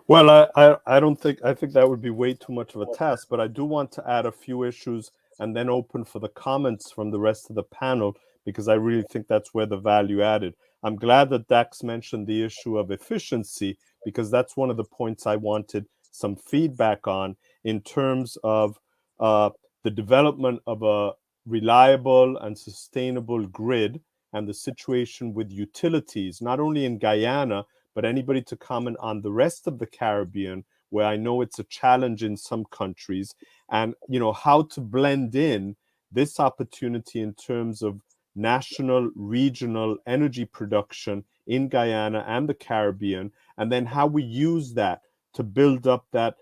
Well, I think that would be way too much of a task, but I do want to add a few issues and then open for the comments from the rest of the panel, because I really think that's where the value added. I'm glad that Dax mentioned the issue of efficiency, because that's one of the points I wanted some feedback on in terms of the development of a reliable and sustainable grid and the situation with utilities, not only in Guyana, but anybody to comment on the rest of the Caribbean, where I know it's a challenge in some countries, and how to blend in this opportunity in terms of national, regional energy production in Guyana and the Caribbean, and then how we use that to build up that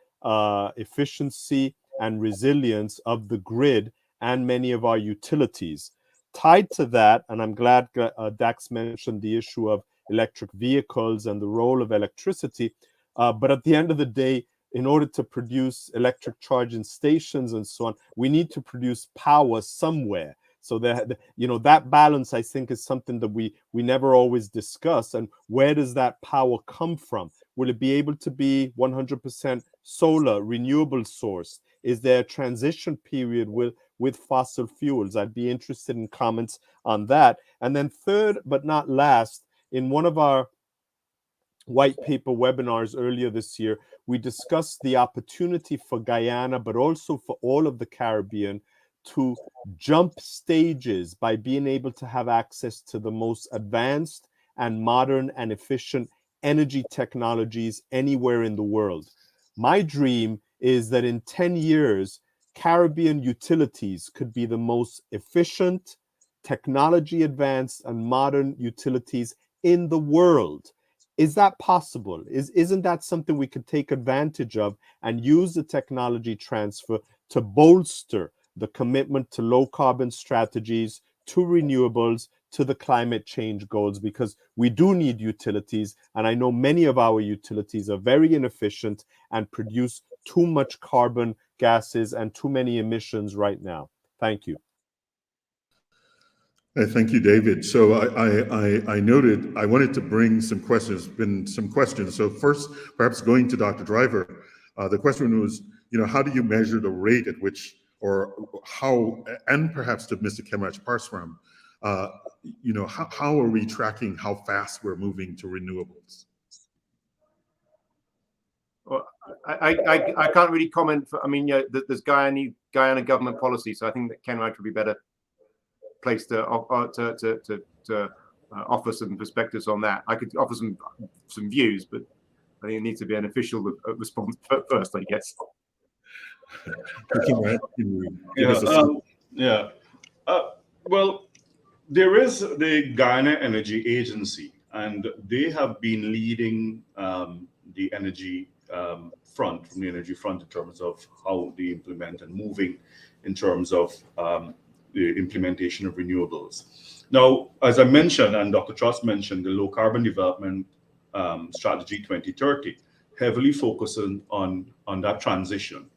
efficiency and resilience of the grid and many of our utilities. Tied to that, and I'm glad Dax mentioned the issue of electric vehicles and the role of electricity. But at the end of the day, in order to produce electric charging stations and so on, we need to produce power somewhere. So that balance, I think, is something that we never always discuss. And where does that power come from? Will it be able to be 100% solar, renewable source? Is there a transition period with fossil fuels? I'd be interested in comments on that. And then third, but not last, in one of our white paper webinars earlier this year, we discussed the opportunity for Guyana, but also for all of the Caribbean, to jump stages by being able to have access to the most advanced and modern and efficient energy technologies anywhere in the world. My dream is that in 10 years, Caribbean utilities could be the most efficient, technology advanced, and modern utilities in the world. Is that possible? Isn't that something we could take advantage of and use the technology transfer to bolster the commitment to low carbon strategies, to renewables, to the climate change goals? Because we do need utilities, and I know many of our utilities are very inefficient and produce too much carbon gases and too many emissions right now. Thank you. Thank you, David. So I noted I wanted to bring some questions. So first, perhaps going to Dr. Driver, the question was, how do you measure the rate at which, or how, and perhaps to Mr. Kemraj Parsram, how are we tracking how fast we're moving to renewables? Well, I can't really comment. I mean, there's Guyana government policy, so I think that Ken Wright would be better placed to offer some perspectives on that. I could offer some views, but I think it needs to be an official response first, I guess. Well, there is the Guyana Energy Agency, and they have been leading the energy front, from the energy front, in terms of how they implement and moving in terms of the implementation of renewables. Now, as I mentioned, and Dr. Truss mentioned, the Low Carbon Development Strategy 2030 heavily focusing on that transition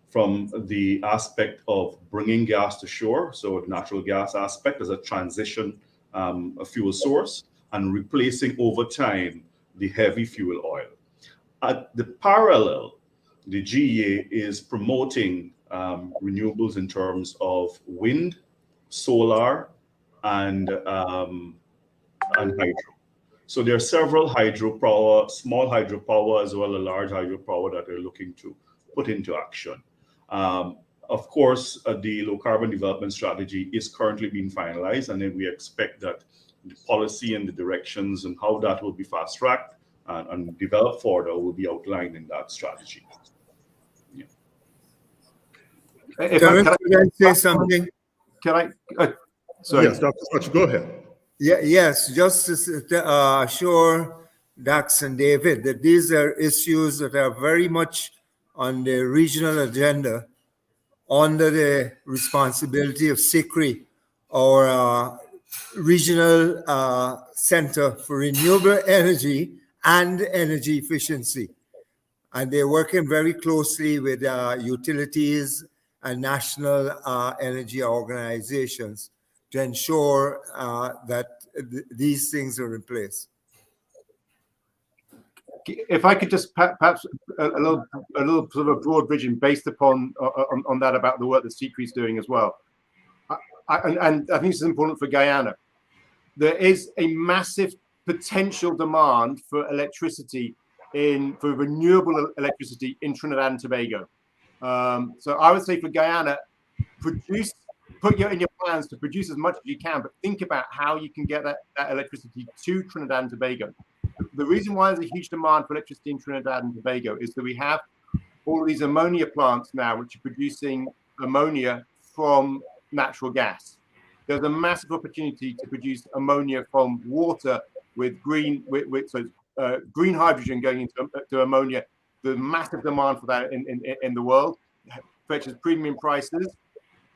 from the aspect of bringing gas to shore, so the natural gas aspect as a transition a fuel source, and replacing over time the heavy fuel oil. At the parallel, the GEA is promoting renewables in terms of wind, solar, and hydro. So there are several hydropower, small hydropower as well as large hydropower that they're looking to put into action. Of course, the low carbon development strategy is currently being finalized, and then we expect that the policy and the directions and how that will be fast tracked and developed further will be outlined in that strategy. Yeah. Can I say something? Can I? Sorry. Yes, Dr. Such, go ahead. Yeah, yes, just to assure Dax and David that these are issues that are very much on the regional agenda under the responsibility of SICRI, our regional center for renewable energy and energy efficiency. And they're working very closely with utilities and national energy organizations to ensure that these things are in place. If I could just perhaps a little sort of broad vision based upon on that about the work that SICRI is doing as well, and I think this is important for Guyana. There is a massive potential demand for electricity for renewable electricity in Trinidad and Tobago. So I would say for Guyana, put in your plans to produce as much as you can, but think about how you can get that electricity to Trinidad and Tobago. The reason why there's a huge demand for electricity in Trinidad and Tobago is that we have all of these ammonia plants now, which are producing ammonia from natural gas. There's a massive opportunity to produce ammonia from water with green hydrogen going into ammonia. There's massive demand for that in the world, fetches premium prices.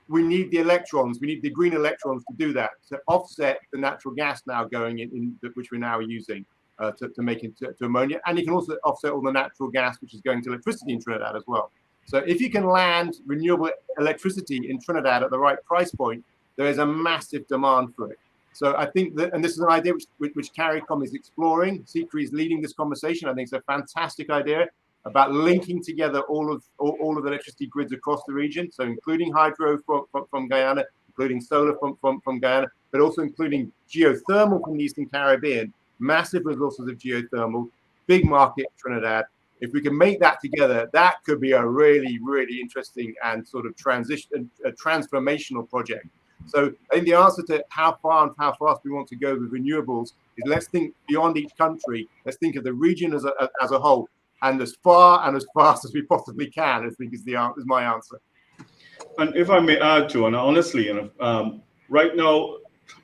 We need the electrons. We need the green electrons to do that, to offset the natural gas now going in which we're now using to make it to ammonia. And you can also offset all the natural gas which is going to electricity in Trinidad as well. So if you can land renewable electricity in Trinidad at the right price point, there is a massive demand for it. So I think that, and this is an idea which CARICOM is exploring. SICRI is leading this conversation. I think it's a fantastic idea about linking together all of the electricity grids across the region. So including hydro from Guyana, including solar from Guyana, but also including geothermal from the Eastern Caribbean, massive resources of geothermal, big market Trinidad. If we can make that together, that could be a really, really interesting and sort of transformational project. So I think the answer to how far and how fast we want to go with renewables is let's think beyond each country. Let's think of the region as a whole, and as far and as fast as we possibly can. I think is my answer. And if I may add to, and honestly, right now,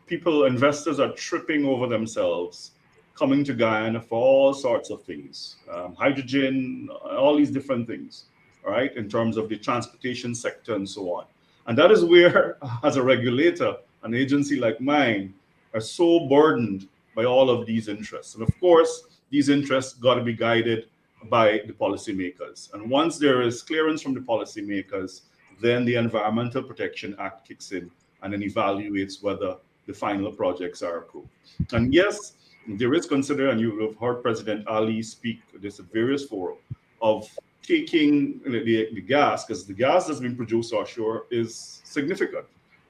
investors are tripping over themselves, coming to Guyana for all sorts of things, hydrogen, all these different things, all right, in terms of the transportation sector and so on. And that is where, as a regulator, an agency like mine are so burdened by all of these interests. And of course, these interests got to be guided by the policymakers. And once there is clearance from the policymakers, then the Environmental Protection Act kicks in and then evaluates whether the final projects are approved. And yes, there is considered, and you have heard President Ali speak this at various forums, of taking the gas, because the gas that's been produced offshore is significant.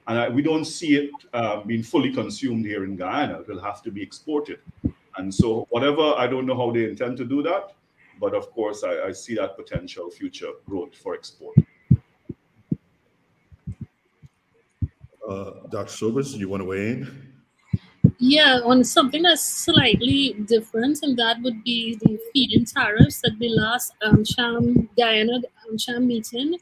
And we don't see it being fully consumed here in Guyana. It will have to be exported. And so whatever, I don't know how they intend to do that, But of course, I see that potential future growth for export. Dr. Sobers, you want to weigh in? Yeah, on something that's slightly different, and that would be the feed-in tariffs at the last Guyana meeting.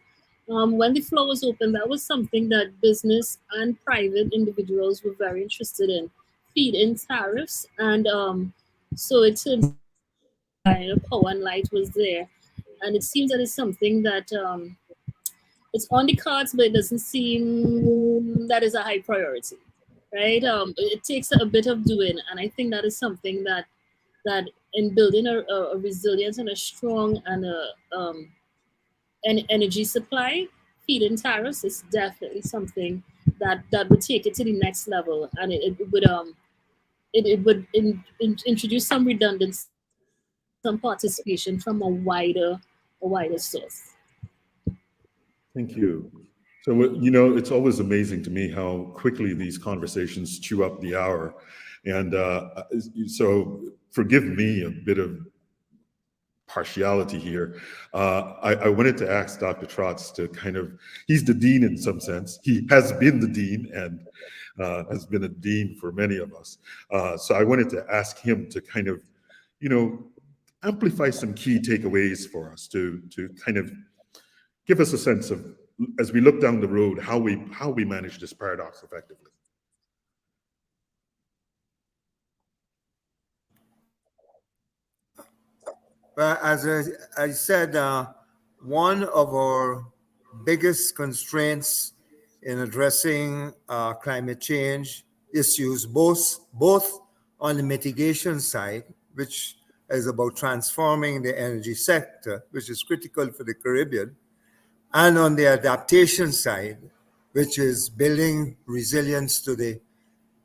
When the floor was open, that was something that business and private individuals were very interested in. Feed-in tariffs, and so it turns out Guyana Power and Light was there, and it seems that it's something that it's on the cards, but it doesn't seem that is a high priority, right? It takes a bit of doing, and I think that is something that in building a resilient and a strong and an energy supply, feed-in tariffs is definitely something that would take it to the next level, and it would introduce some redundancy, some participation from a wider source. Thank you. So, it's always amazing to me how quickly these conversations chew up the hour. And so forgive me a bit of partiality here. I wanted to ask Dr. Trotz to he's the dean in some sense. He has been the dean and has been a dean for many of us. So I wanted to ask him to amplify some key takeaways for us to give us a sense of, as we look down the road, how we manage this paradox effectively. Well, as I said, one of our biggest constraints in addressing climate change issues, both on the mitigation side, which is about transforming the energy sector, which is critical for the Caribbean, and on the adaptation side, which is building resilience to the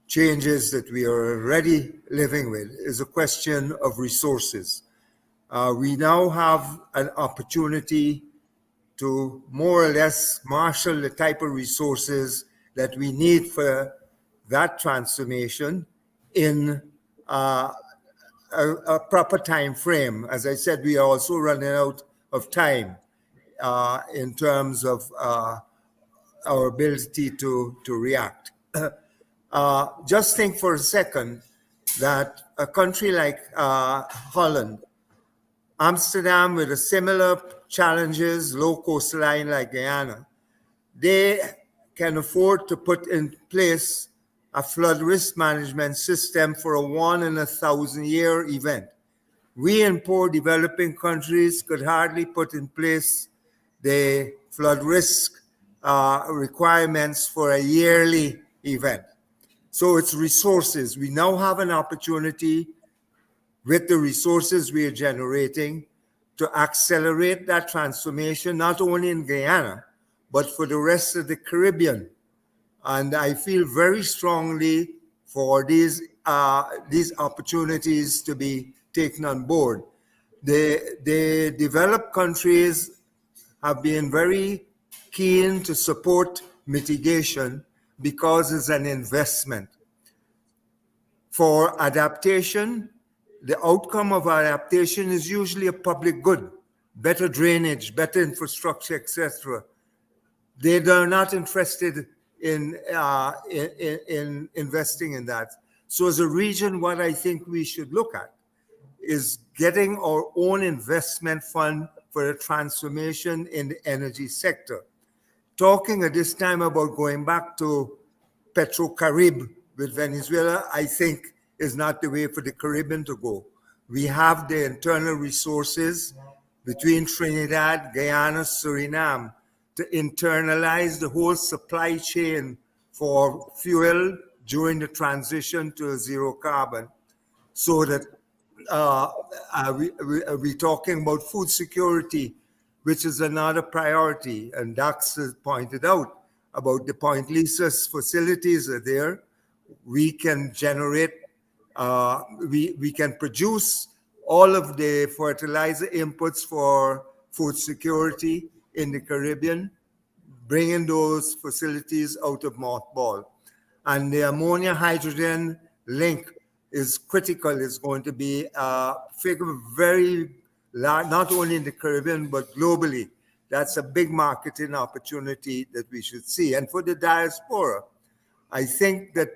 changes that we are already living with, is a question of resources. We now have an opportunity to more or less marshal the type of resources that we need for that transformation in a proper time frame. As I said, we are also running out of time in terms of our ability to react. Just think for a second that a country like Holland, Amsterdam, with a similar challenges, low coastline like Guyana, they can afford to put in place a flood risk management system for a 1 in 1,000-year event. We in poor developing countries could hardly put in place the flood risk requirements for a yearly event. So it's resources. We now have an opportunity with the resources we are generating to accelerate that transformation, not only in Guyana, but for the rest of the Caribbean. And I feel very strongly for these opportunities to be taken on board. The developed countries have been very keen to support mitigation because it's an investment. For adaptation, the outcome of adaptation is usually a public good, better drainage, better infrastructure, etc. They are not interested in investing in that. So as a region, what I think we should look at is getting our own investment fund for a transformation in the energy sector. Talking at this time about going back to Petro-Carib with Venezuela, I think is not the way for the Caribbean to go. We have the internal resources between Trinidad, Guyana, Suriname to internalize the whole supply chain for fuel during the transition to zero carbon, so that we're talking about food security, which is another priority. And Dax has pointed out about the Point Lisas facilities are there. We can generate, we can produce all of the fertilizer inputs for food security in the Caribbean, bringing those facilities out of mothball. And the ammonia hydrogen link is critical. It's going to be a very not only in the Caribbean, but globally. That's a big marketing opportunity that we should see. And for the diaspora, I think that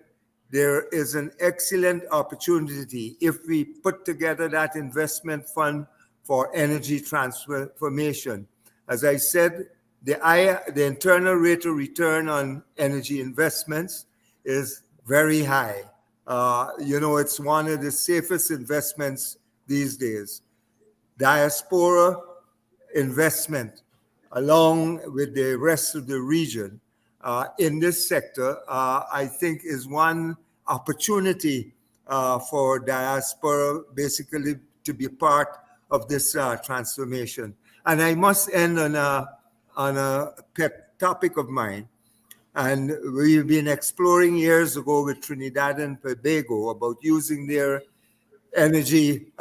there is an excellent opportunity if we put together that investment fund for energy transformation. As I said, the internal rate of return on energy investments is very high. It's one of the safest investments these days. Diaspora investment, along with the rest of the region in this sector, I think is one opportunity for diaspora basically to be part of this transformation. And I must end on a pet topic of mine. And we've been exploring years ago with Trinidad and Tobago about using their energy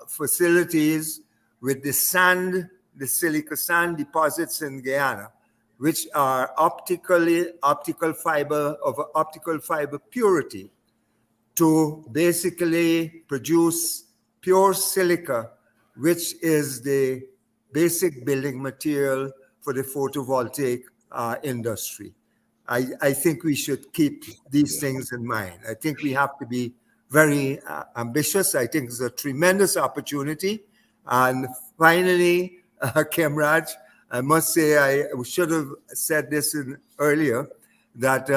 facilities with the silica sand deposits in Guyana, which are optical fiber purity, to basically produce pure silica, which is the basic building material for the photovoltaic industry. I think we should keep these things in mind. I think we have to be very ambitious. I think it's a tremendous opportunity. And finally, Kemraj, I must say, I should have said this earlier, that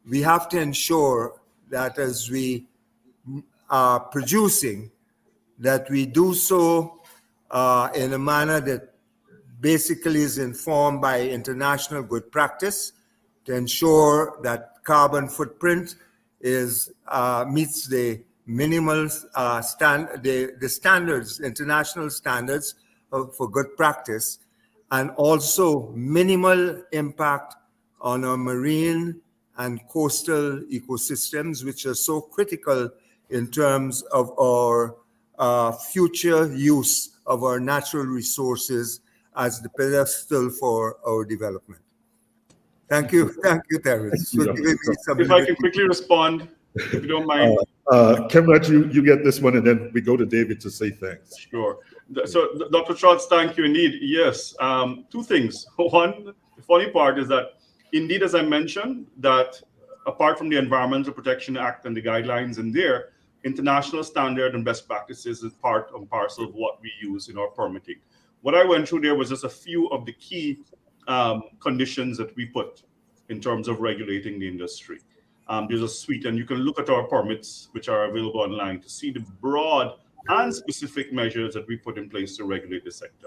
we have to ensure that as we are producing, that we do so in a manner that basically is informed by international good practice to ensure that carbon footprint meets the minimal the standards, international standards for good practice, and also minimal impact on our marine and coastal ecosystems, which are so critical in terms of our future use of our natural resources as the pedestal for our development. Thank you, Terence. If I can quickly respond, if you don't mind. Kemraj, you get this one, and then we go to David to say thanks. Sure. So, Dr. Trotz, thank you indeed. Yes, two things. One, the funny part is that, indeed, as I mentioned, that apart from the Environmental Protection Act and the guidelines in there, international standard and best practices is part and parcel of what we use in our permitting. What I went through there was just a few of the key conditions that we put in terms of regulating the industry. There's a suite, and you can look at our permits, which are available online, to see the broad and specific measures that we put in place to regulate the sector.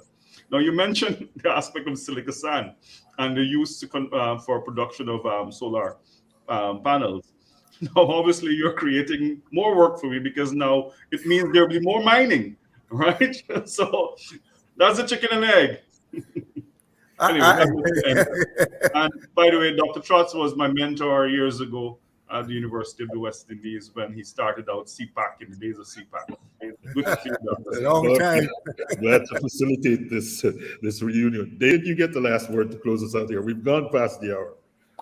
Now, you mentioned the aspect of silica sand and the use for production of solar panels. Now, obviously, you're creating more work for me, because now it means there'll be more mining, right? So that's a chicken and egg. Anyway, and by the way, Dr. Trotz was my mentor years ago at the University of the West Indies when he started out CPAC in the days of CPAC. Good to see you, Doctor. Long time. Glad to facilitate this reunion. David, you get the last word to close us out here. We've gone past the hour.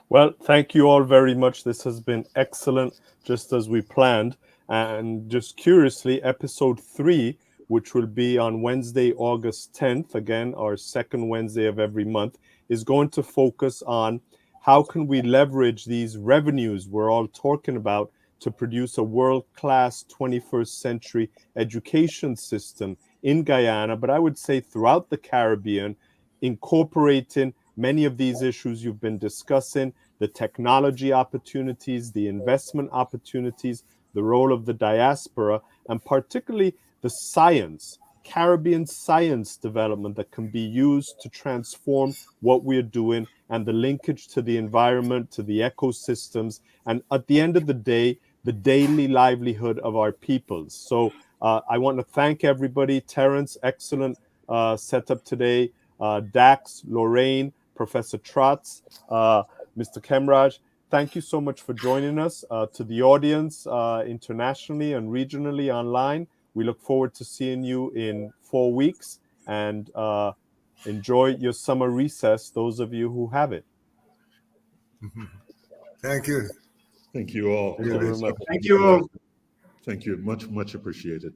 Well, thank you all very much. This has been excellent, just as we planned. And just curiously, episode 3, which will be on Wednesday, August 10th, again, our second Wednesday of every month, is going to focus on how can we leverage these revenues we're all talking about to produce a world-class 21st century education system in Guyana, but I would say throughout the Caribbean, incorporating many of these issues you've been discussing, the technology opportunities, the investment opportunities, the role of the diaspora, and particularly the science, Caribbean science development that can be used to transform what we're doing, and the linkage to the environment, to the ecosystems, and at the end of the day, the daily livelihood of our peoples. So I want to thank everybody. Terence, excellent setup today. Dax, Lorraine, Professor Trotz, Mr. Kemraj, thank you so much for joining us. To the audience internationally and regionally online, we look forward to seeing you in 4 weeks, and enjoy your summer recess, those of you who have it. Thank you. Thank you all. Thank you very much. Thank you all. Thank you. Much, much appreciated.